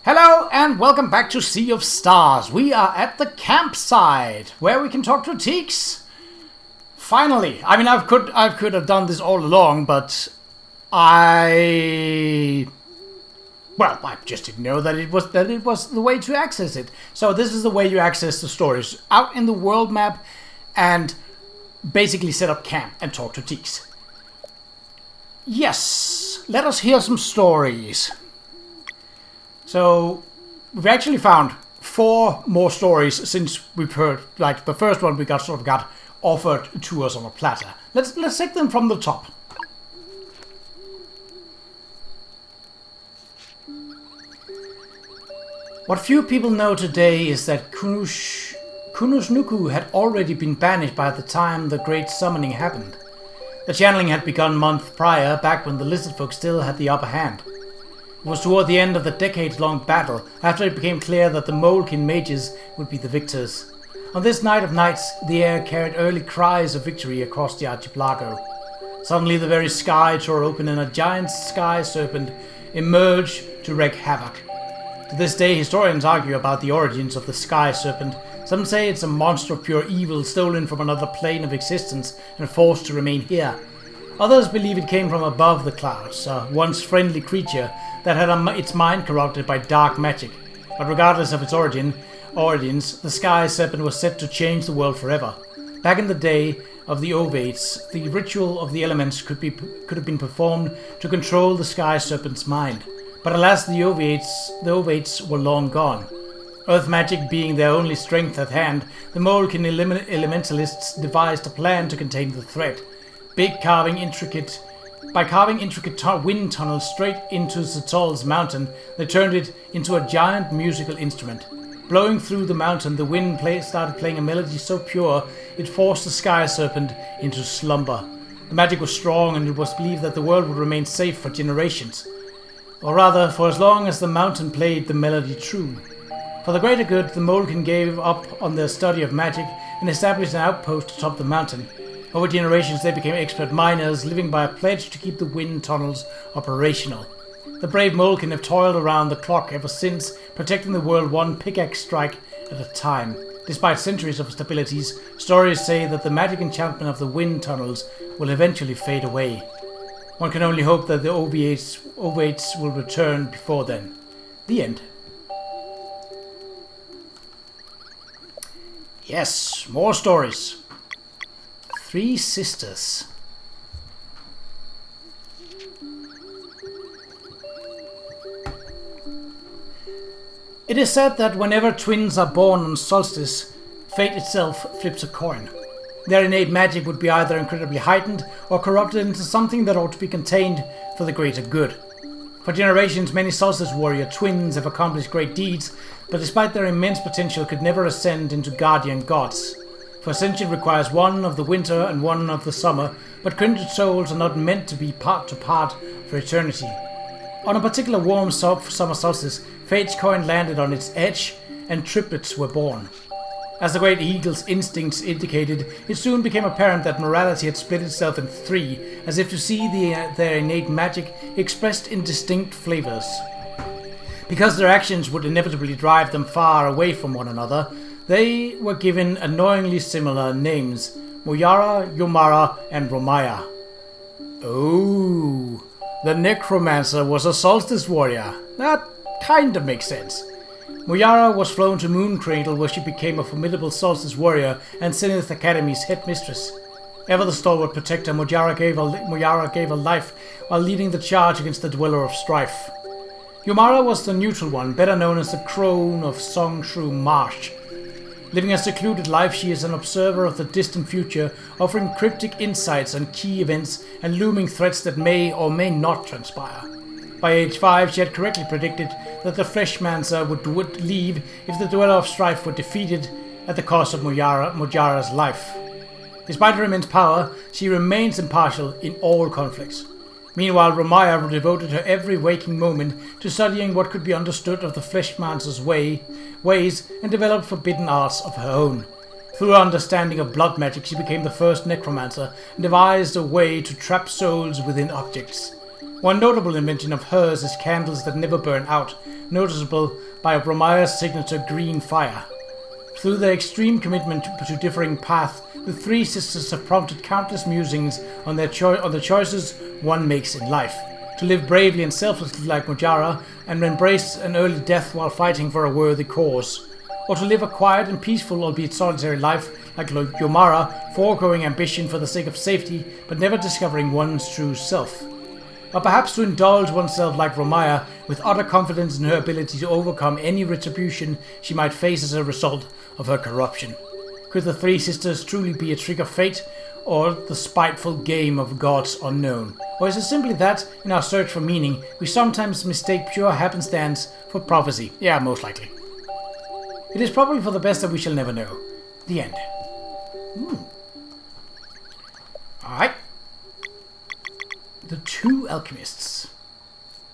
Hello and welcome back to Sea of Stars. We are at the campsite where we can talk to Teeks. Finally, I mean, I could have done this all along, but I just didn't know that it was the way to access it. So this is the way you access the stories out in the world map and basically set up camp and talk to Teeks. Yes, let us hear some stories. So, we've actually found 4 more stories since we've heard, like, the first one we got offered to us on a platter. Let's take them from the top. What few people know today is that Kunusnuku had already been banished by the time the Great Summoning happened. The channeling had begun months prior, back when the lizard folk still had the upper hand. It was toward the end of the decades-long battle, after it became clear that the Molekin mages would be the victors. On this night of nights, the air carried early cries of victory across the archipelago. Suddenly the very sky tore open and a giant sky serpent emerged to wreak havoc. To this day, historians argue about the origins of the sky serpent. Some say it's a monster of pure evil stolen from another plane of existence and forced to remain here. Others believe it came from above the clouds, a once friendly creature that had its mind corrupted by dark magic. But regardless of its origins, the sky serpent was set to change the world forever. Back in the day of the Ovates, the ritual of the elements could have been performed to control the sky serpent's mind. But alas, the Ovates were long gone. Earth magic being their only strength at hand, the Molekin elementalists devised a plan to contain the threat. By carving intricate wind tunnels straight into Zatol's mountain, they turned it into a giant musical instrument. Blowing through the mountain, the wind started playing a melody so pure it forced the sky serpent into slumber. The magic was strong, and it was believed that the world would remain safe for generations. Or rather, for as long as the mountain played the melody true. For the greater good, the Molekin gave up on their study of magic and established an outpost atop the mountain. Over generations they became expert miners, living by a pledge to keep the wind tunnels operational. The brave Molekin have toiled around the clock ever since, protecting the world one pickaxe strike at a time. Despite centuries of stabilities, stories say that the magic enchantment of the wind tunnels will eventually fade away. One can only hope that the Ovates will return before then. The end. Yes, more stories. 3 sisters. It is said that whenever twins are born on solstice, fate itself flips a coin. Their innate magic would be either incredibly heightened or corrupted into something that ought to be contained for the greater good. For generations, many solstice warrior twins have accomplished great deeds, but despite their immense potential could never ascend into guardian gods. For ascension requires one of the winter and one of the summer, but kindred souls are not meant to be part to part for eternity. On a particular warm summer solstice, fate's coin landed on its edge, and triplets were born. As the great eagle's instincts indicated, it soon became apparent that morality had split itself in 3, as if to see their innate magic expressed in distinct flavors. Because their actions would inevitably drive them far away from one another, they were given annoyingly similar names: Muyara, Yomara, and Romaya. Oh, the necromancer was a solstice warrior. That kinda makes sense. Muyara was flown to Mooncradle, where she became a formidable solstice warrior and Zenith Academy's headmistress. Ever the stalwart protector, Muyara gave her life while leading the charge against the Dweller of Strife. Yomara was the neutral one, better known as the crone of Songshroom Marsh. Living a secluded life, she is an observer of the distant future, offering cryptic insights on key events and looming threats that may or may not transpire. By age 5, she had correctly predicted that the Fleshmancer would leave if the Dweller of Strife were defeated at the cost of Mujara's life. Despite her immense power, she remains impartial in all conflicts. Meanwhile, Romaya devoted her every waking moment to studying what could be understood of the Fleshmancer's ways and developed forbidden arts of her own. Through her understanding of blood magic, she became the first necromancer and devised a way to trap souls within objects. One notable invention of hers is candles that never burn out, noticeable by Romaya's signature green fire. Through their extreme commitment to differing paths, the three sisters have prompted countless musings on the choices one makes in life. To live bravely and selflessly like Mujara, and embrace an early death while fighting for a worthy cause. Or to live a quiet and peaceful, albeit solitary life like Yomara, foregoing ambition for the sake of safety, but never discovering one's true self. Or perhaps to indulge oneself like Romaya, with utter confidence in her ability to overcome any retribution she might face as a result of her corruption. Could the three sisters truly be a trick of fate, or the spiteful game of gods unknown? Or is it simply that, in our search for meaning, we sometimes mistake pure happenstance for prophecy? Yeah, most likely. It is probably for the best that we shall never know. The end. Alright. The two alchemists.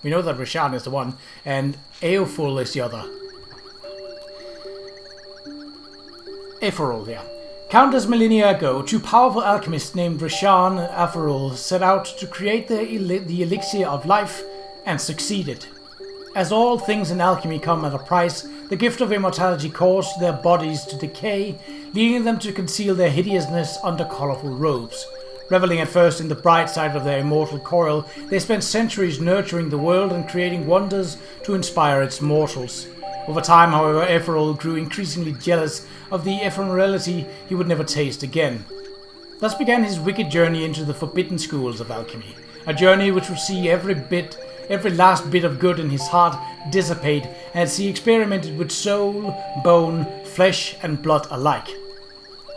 We know that Rishan is the one, and Eoful is the other. Eforul, yeah. Countless millennia ago, two powerful alchemists named Rishan and Eforul set out to create the elixir of life, and succeeded. As all things in alchemy come at a price, the gift of immortality caused their bodies to decay, leading them to conceal their hideousness under colorful robes. Reveling at first in the bright side of their immortal coil, they spent centuries nurturing the world and creating wonders to inspire its mortals. Over time, however, Eforul grew increasingly jealous of the ephemerality he would never taste again. Thus began his wicked journey into the forbidden schools of alchemy, a journey which would see every last bit of good in his heart dissipate as he experimented with soul, bone, flesh, and blood alike.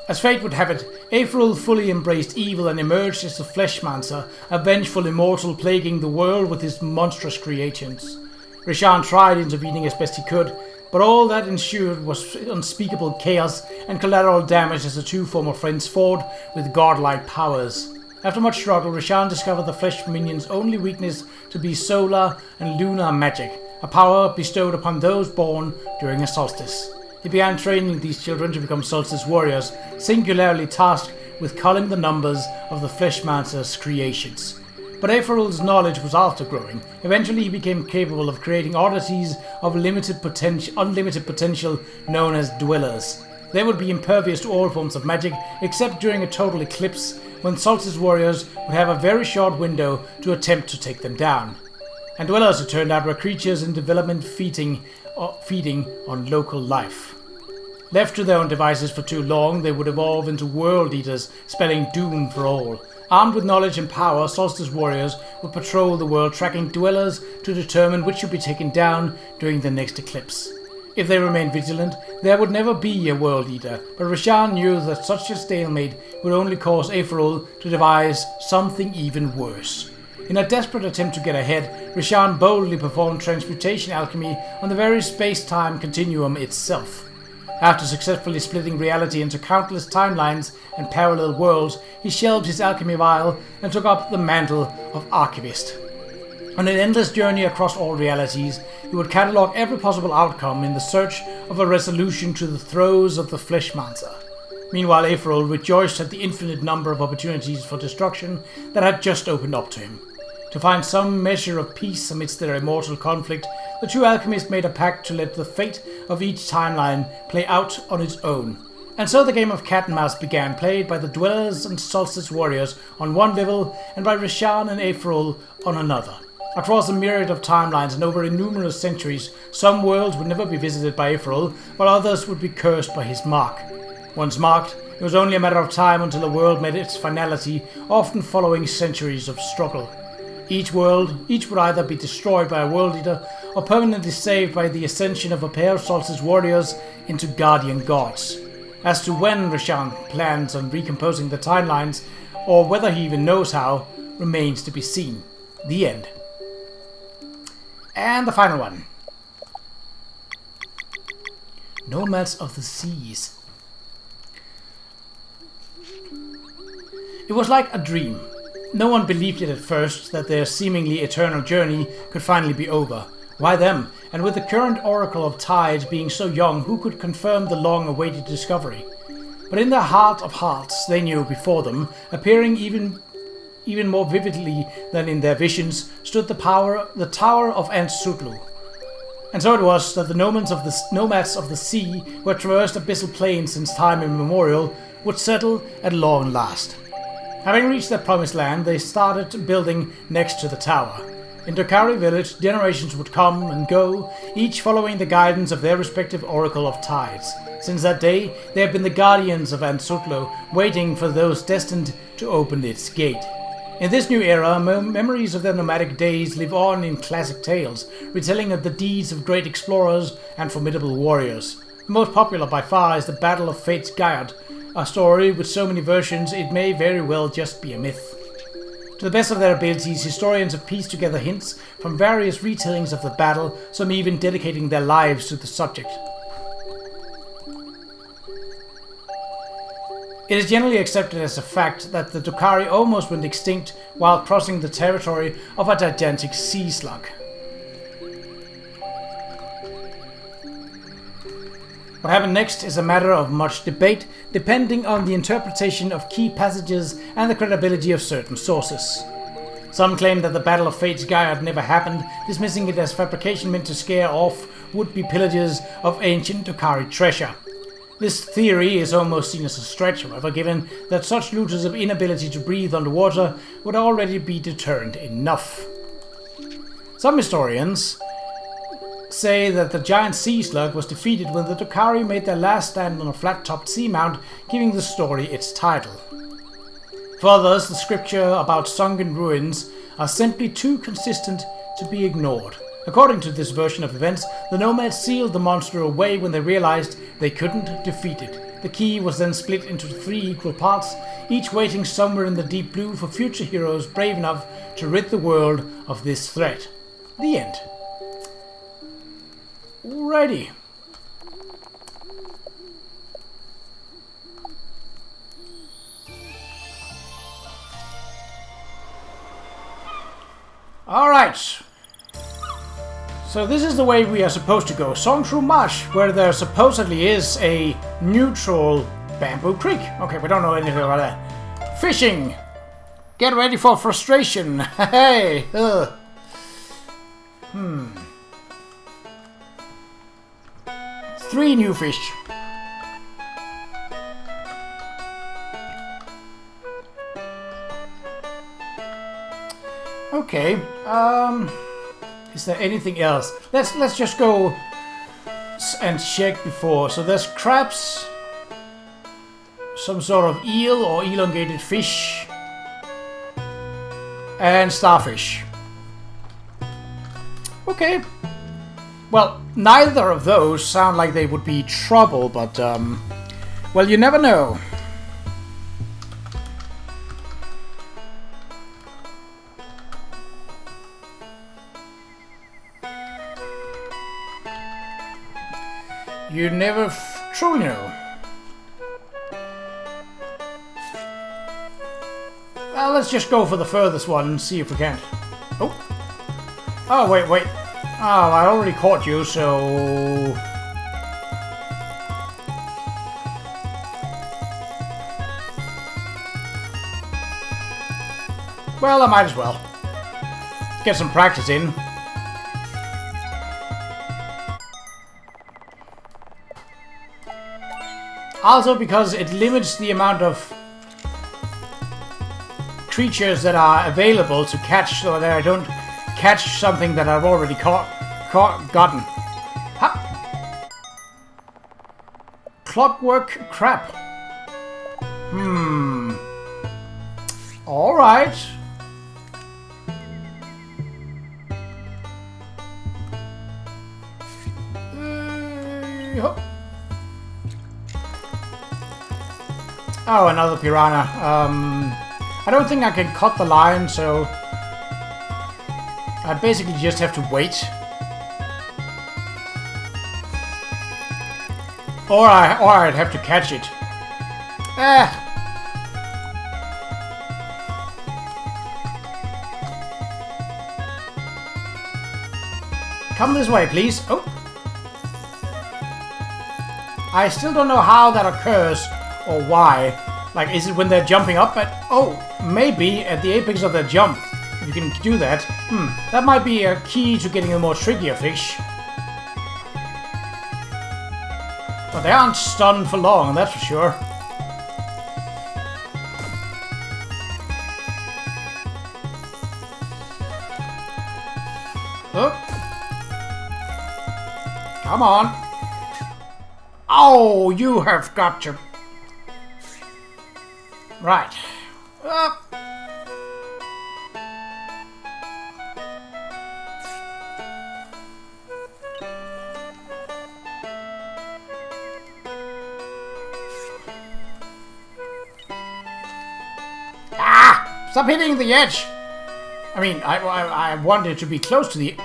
As fate would have it, Eforul fully embraced evil and emerged as the Fleshmancer, a vengeful immortal plaguing the world with his monstrous creations. Rishan tried intervening as best he could, but all that ensued was unspeakable chaos and collateral damage as the two former friends fought with godlike powers. After much struggle, Rishan discovered the Flesh Minion's only weakness to be solar and lunar magic, a power bestowed upon those born during a solstice. He began training these children to become solstice warriors, singularly tasked with culling the numbers of the Fleshmancer's creations. But Eforul's knowledge was also growing. Eventually he became capable of creating oddities of unlimited potential known as dwellers. They would be impervious to all forms of magic, except during a total eclipse, when solstice warriors would have a very short window to attempt to take them down. And dwellers, it turned out, were creatures in development feeding on local life. Left to their own devices for too long, they would evolve into world eaters, spelling doom for all. Armed with knowledge and power, solstice warriors would patrol the world, tracking dwellers to determine which should be taken down during the next eclipse. If they remained vigilant, there would never be a world eater, but Rishan knew that such a stalemate would only cause Eforul to devise something even worse. In a desperate attempt to get ahead, Rishan boldly performed transmutation alchemy on the very space-time continuum itself. After successfully splitting reality into countless timelines and parallel worlds, he shelved his alchemy vial and took up the mantle of archivist. On an endless journey across all realities, he would catalogue every possible outcome in the search of a resolution to the throes of the Fleshmancer. Meanwhile, Eforul rejoiced at the infinite number of opportunities for destruction that had just opened up to him. To find some measure of peace amidst their immortal conflict, the two alchemists made a pact to let the fate of each timeline play out on its own. And so the game of cat and mouse began, played by the dwellers and solstice warriors on one level, and by Rishan and Eforul on another. Across a myriad of timelines and over numerous centuries, some worlds would never be visited by Eforul, while others would be cursed by his mark. Once marked, it was only a matter of time until a world met its finality, often following centuries of struggle. Each would either be destroyed by a world eater or permanently saved by the ascension of a pair of solstice warriors into guardian gods. As to when Rishan plans on recomposing the timelines, or whether he even knows how, remains to be seen. The end. And the final one. Nomads of the Seas. It was like a dream. No one believed it at first that their seemingly eternal journey could finally be over. Why them? And with the current oracle of tides being so young, who could confirm the long-awaited discovery? But in their heart of hearts, they knew before them, appearing even more vividly than in their visions, stood the tower of Antsutlu. And so it was that the nomads of the sea, who had traversed abyssal plains since time immemorial, would settle at long last. Having reached their promised land, they started building next to the tower. In Qa'Rajh village, generations would come and go, each following the guidance of their respective oracle of tides. Since that day, they have been the guardians of Ansutlo, waiting for those destined to open its gate. In this new era, memories of their nomadic days live on in classic tales, retelling of the deeds of great explorers and formidable warriors. The most popular by far is the Battle of Fate's Qa'Rajh, a story with so many versions it may very well just be a myth. To the best of their abilities, historians have pieced together hints from various retellings of the battle, some even dedicating their lives to the subject. It is generally accepted as a fact that the Qa'Rajh almost went extinct while crossing the territory of a gigantic sea slug. What happened next is a matter of much debate, depending on the interpretation of key passages and the credibility of certain sources. Some claim that the Battle of Fate's Qa'Rajh never happened, dismissing it as fabrication meant to scare off would-be pillagers of ancient Qa'Rajh treasure. This theory is almost seen as a stretch, however, given that such looters' inability to breathe underwater would already be deterrent enough. Some historians say that the giant sea slug was defeated when the Qa'Rajh made their last stand on a flat-topped seamount, giving the story its title. For others, the scripture about sunken ruins are simply too consistent to be ignored. According to this version of events, the nomads sealed the monster away when they realized they couldn't defeat it. The key was then split into 3 equal parts, each waiting somewhere in the deep blue for future heroes brave enough to rid the world of this threat. The end. Alrighty. Alright. So this is the way we are supposed to go. Songshroom Marsh, where there supposedly is a neutral bamboo creek. Okay, we don't know anything about that. Fishing. Get ready for frustration. Hey. 3 new fish. Okay. Is there anything else? Let's just go and check before. So there's crabs, some sort of eel or elongated fish, and starfish. Okay. Well, neither of those sound like they would be trouble, but, well, you never know. You never truly know. Well, let's just go for the furthest one and see if we can. Oh. Oh, wait. Oh, I already caught you, so... Well, I might as well. Get some practice in. Also because it limits the amount of creatures that are available to catch, so that I don't catch something that I've already gotten. Ha! Clockwork crab. Alright. Oh, another piranha. I don't think I can cut the line, so I basically just have to wait. Or I'd have to catch it. Come this way, please. Oh. I still don't know how that occurs or why. Like, is it when they're jumping up at... Oh, maybe at the apex of their jump. If you can do that. That might be a key to getting a more trickier fish. But they aren't stunned for long, that's for sure. Oh. Come on. Oh, you have got to... Right. Up. Ah! Stop hitting the edge! I mean, I wanted to be close to the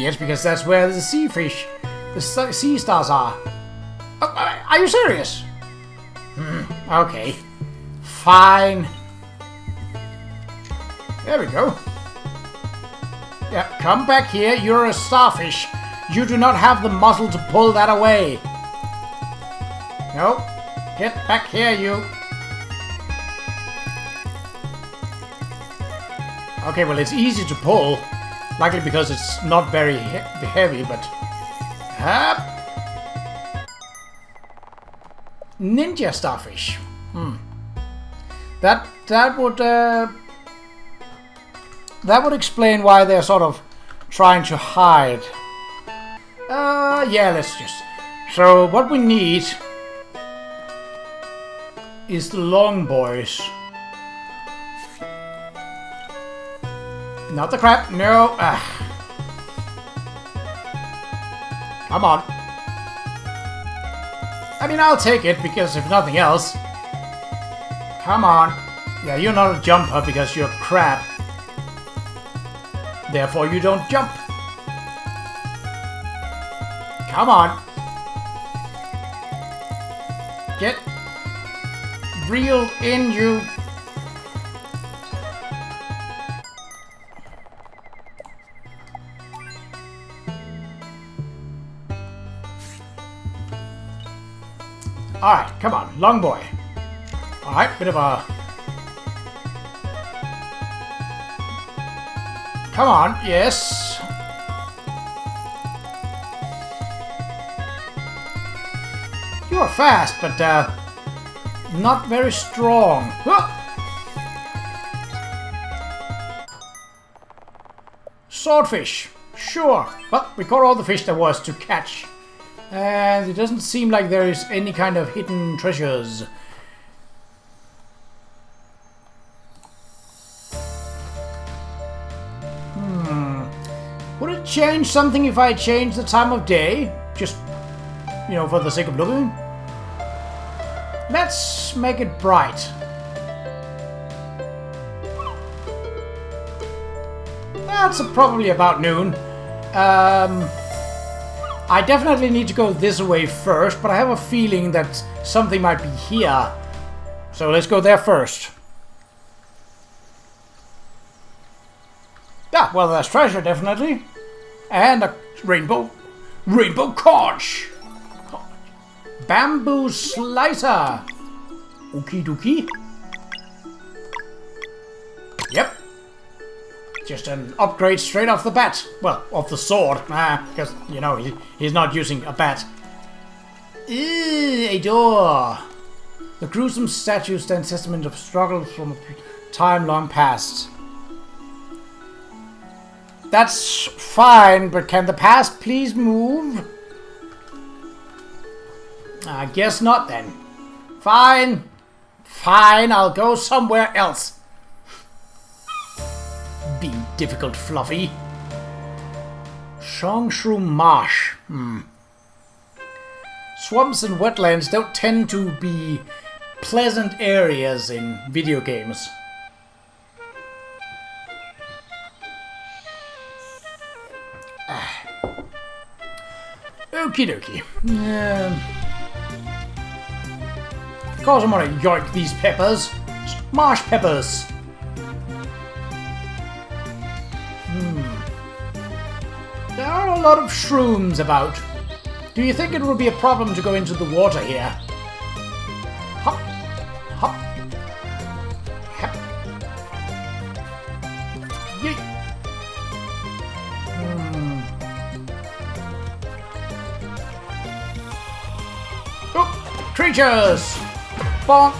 edge because that's where the sea fish, the sea stars are. Oh, are you serious? Okay. Fine. There we go. Yeah, come back here. You're a starfish. You do not have the muscle to pull that away. No. Get back here, you. Okay, well, it's easy to pull. Likely because it's not very heavy, but... Ninja starfish. That would explain why they're sort of trying to hide. Yeah, let's just... So, what we need is the long boys. Not the crab, no. Come on. I mean, I'll take it, because if nothing else... Come on. Yeah, you're not a jumper because you're a crab. Therefore, you don't jump. Come on. Get reeled in, you. Alright, come on, long boy. Alright, bit of a... Come on, yes. You are fast, but not very strong. Swordfish, sure. Well, we caught all the fish there was to catch. And it doesn't seem like there is any kind of hidden treasures. Would it change something if I change the time of day? Just, you know, for the sake of looking? Let's make it bright. That's probably about noon. I definitely need to go this way first, but I have a feeling that something might be here. So let's go there first. Yeah, well, there's treasure, definitely. And a rainbow conch. Bamboo slicer. Okie dokie. Yep. Just an upgrade straight off the bat. Well, off the sword. Because, you know, he's not using a bat. A door. The gruesome statue stands testament of struggle from a time long past. That's fine, but can the past please move? I guess not then. Fine. Fine, I'll go somewhere else. Being difficult, Fluffy. Songshroom Marsh. Swamps and wetlands don't tend to be pleasant areas in video games. Okie dokie. Of course I'm gonna yoink these peppers. Marsh peppers. There are a lot of shrooms about. Do you think it will be a problem to go into the water here? Hop, hop, hop. Yeet. Creatures! Bonk!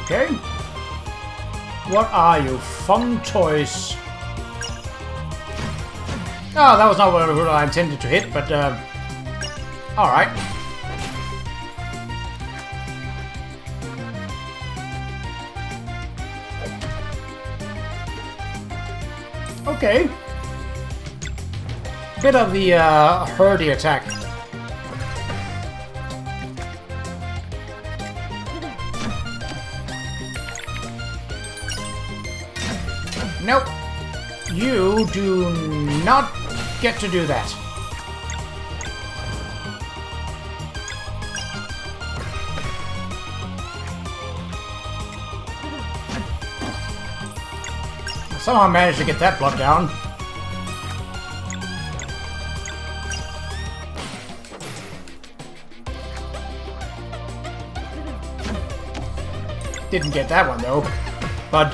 Okay. What are you? Fun toys? Oh, that was not what I intended to hit, but alright. Okay. Bit of the herdy attack. Nope. You do not get to do that. Somehow managed to get that block down. Didn't get that one though. But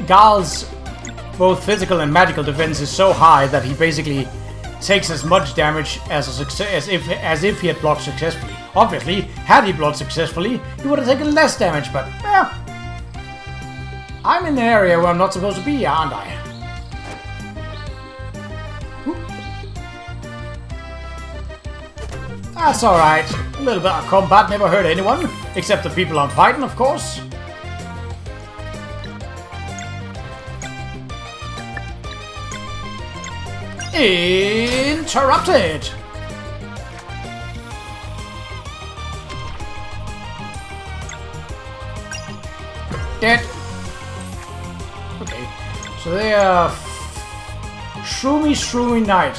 Gal's both physical and magical defense is so high that he basically takes as much damage as if he had blocked successfully. Obviously, had he blocked successfully, he would have taken less damage, but I'm in an area where I'm not supposed to be, aren't I? That's alright. A little bit of combat never hurt anyone, except the people I'm fighting, of course. Interrupted! Dead. Okay, so they are Shroomy Knight.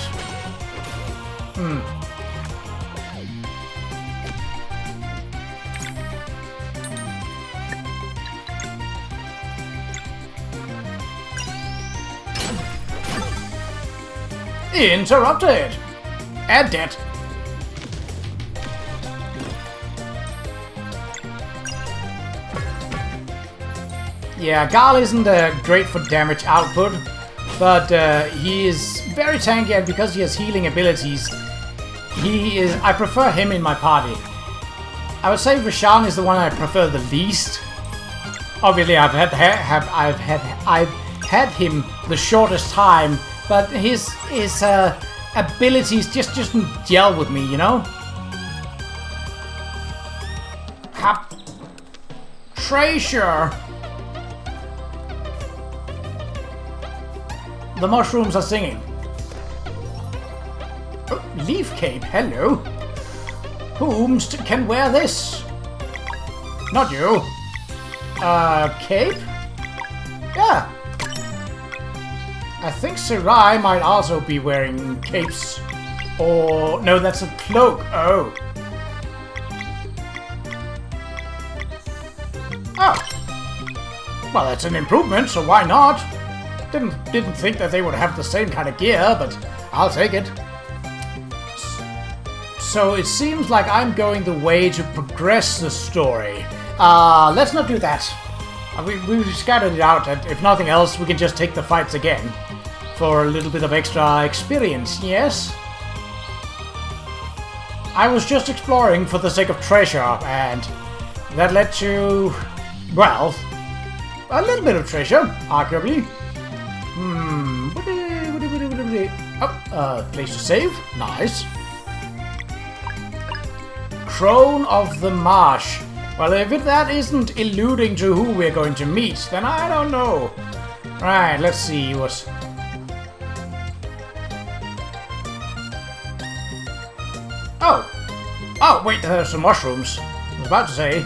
Interrupted! And dead. Yeah, Gal isn't great for damage output, but he is very tanky, and because he has healing abilities, I prefer him in my party. I would say Roshan is the one I prefer the least. Obviously, I've had him the shortest time, but his abilities just doesn't gel with me, you know? Hap. Treasure. The mushrooms are singing. Oh, leaf cape, hello. Whom can wear this? Not you. Cape? Yeah. I think Sarai might also be wearing capes. Or... no, that's a cloak. Oh. Oh. Well, that's an improvement, so why not? Didn't think that they would have the same kind of gear, but I'll take it. So it seems like I'm going the way to progress the story. Let's not do that. We've scattered it out, and if nothing else, we can just take the fights again. For a little bit of extra experience, yes? I was just exploring for the sake of treasure, and that led to... well, a little bit of treasure, arguably. Oh, place to save. Nice. Crone of the Marsh. Well, if that isn't alluding to who we're going to meet, then I don't know. Right, let's see what... oh! Oh, wait, there's some mushrooms. I was about to say...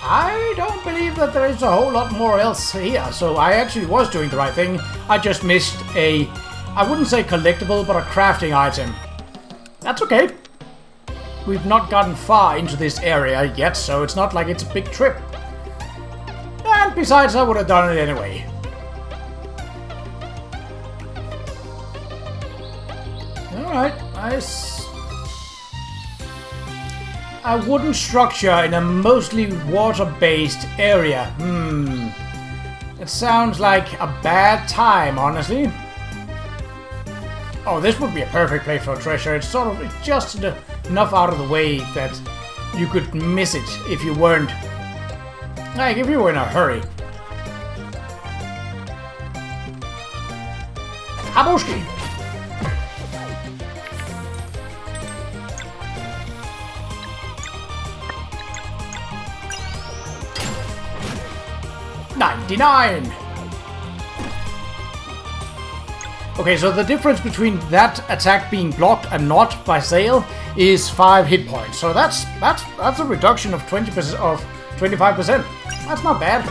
I don't believe that there is a whole lot more else here, so I actually was doing the right thing. I just missed a, I wouldn't say collectible, but a crafting item. That's okay. We've not gotten far into this area yet, so it's not like it's a big trip. And besides, I would have done it anyway. Alright, nice. A wooden structure in a mostly water-based area. It sounds like a bad time, honestly. Oh, this would be a perfect place for a treasure. It's just enough out of the way that you could miss it if you weren't... Like, if you were in a hurry. Habushki! $99! Okay, so the difference between that attack being blocked and not by Sail is 5 hit points. So that's a reduction of 20% of 25%. That's not bad.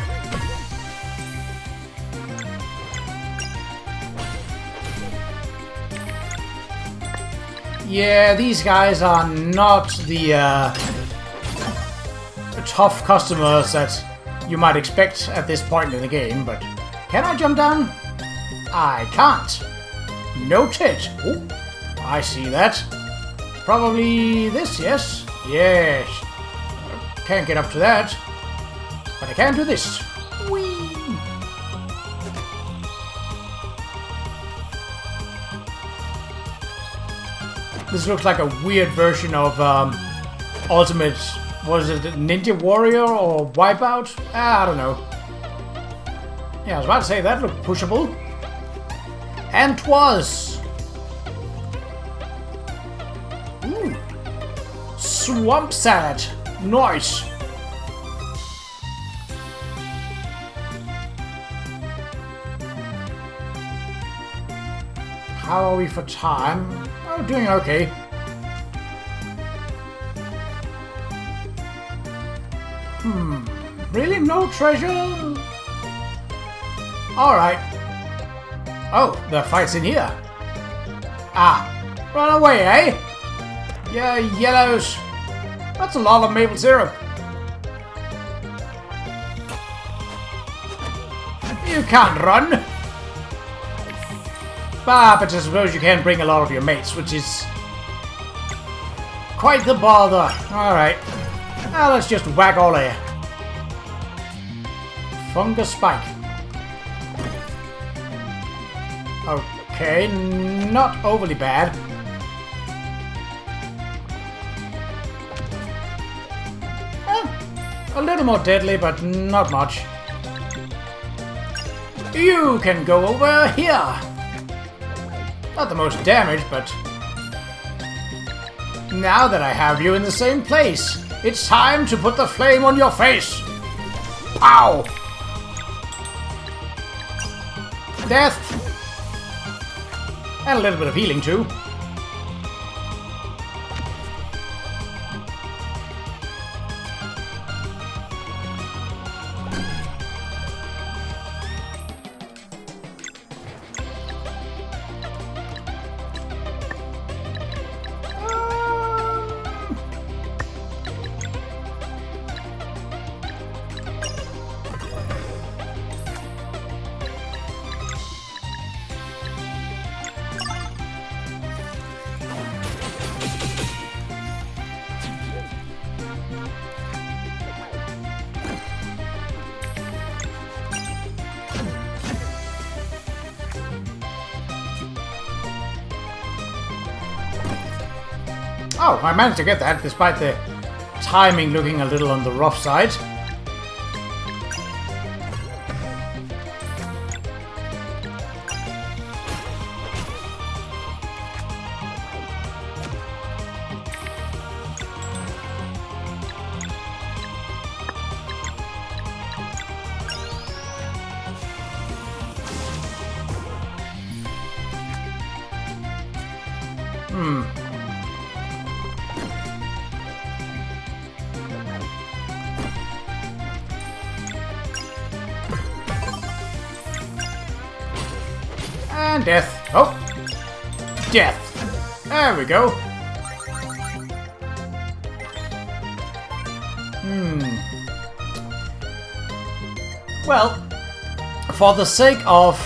Yeah, these guys are not the tough customers that you might expect at this point in the game, but can I jump down? I can't. Noted. Oh, I see that. Probably this, yes? Yes. Can't get up to that, but I can do this. Whee! This looks like a weird version of Ultimate... Was it Ninja Warrior or Wipeout? I don't know. Yeah, I was about to say that looked pushable. And 'twas! Ooh. Swamp Salad. Nice! How are we for time? Oh, doing okay. Really? No treasure? Alright. Oh, the fight's in here. Ah, run away, eh? Yeah, yellows. That's a lot of maple syrup. You can't run. But I suppose you can bring a lot of your mates, which is quite the bother. Alright. Now let's just whack all of you. Fungus Spike. Okay, not overly bad. A little more deadly, but not much. You can go over here. Not the most damage, but... Now that I have you in the same place, it's time to put the flame on your face. Pow! Death! And a little bit of healing, too. Oh, I managed to get that despite the timing looking a little on the rough side. And death. Oh! Death. There we go. Well, for the sake of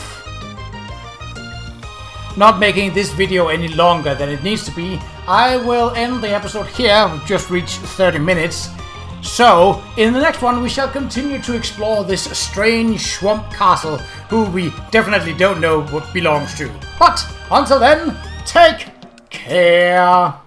not making this video any longer than it needs to be, I will end the episode here. We've just reached 30 minutes. So, in the next one, we shall continue to explore this strange swamp castle, who we definitely don't know what belongs to. But, until then, take care!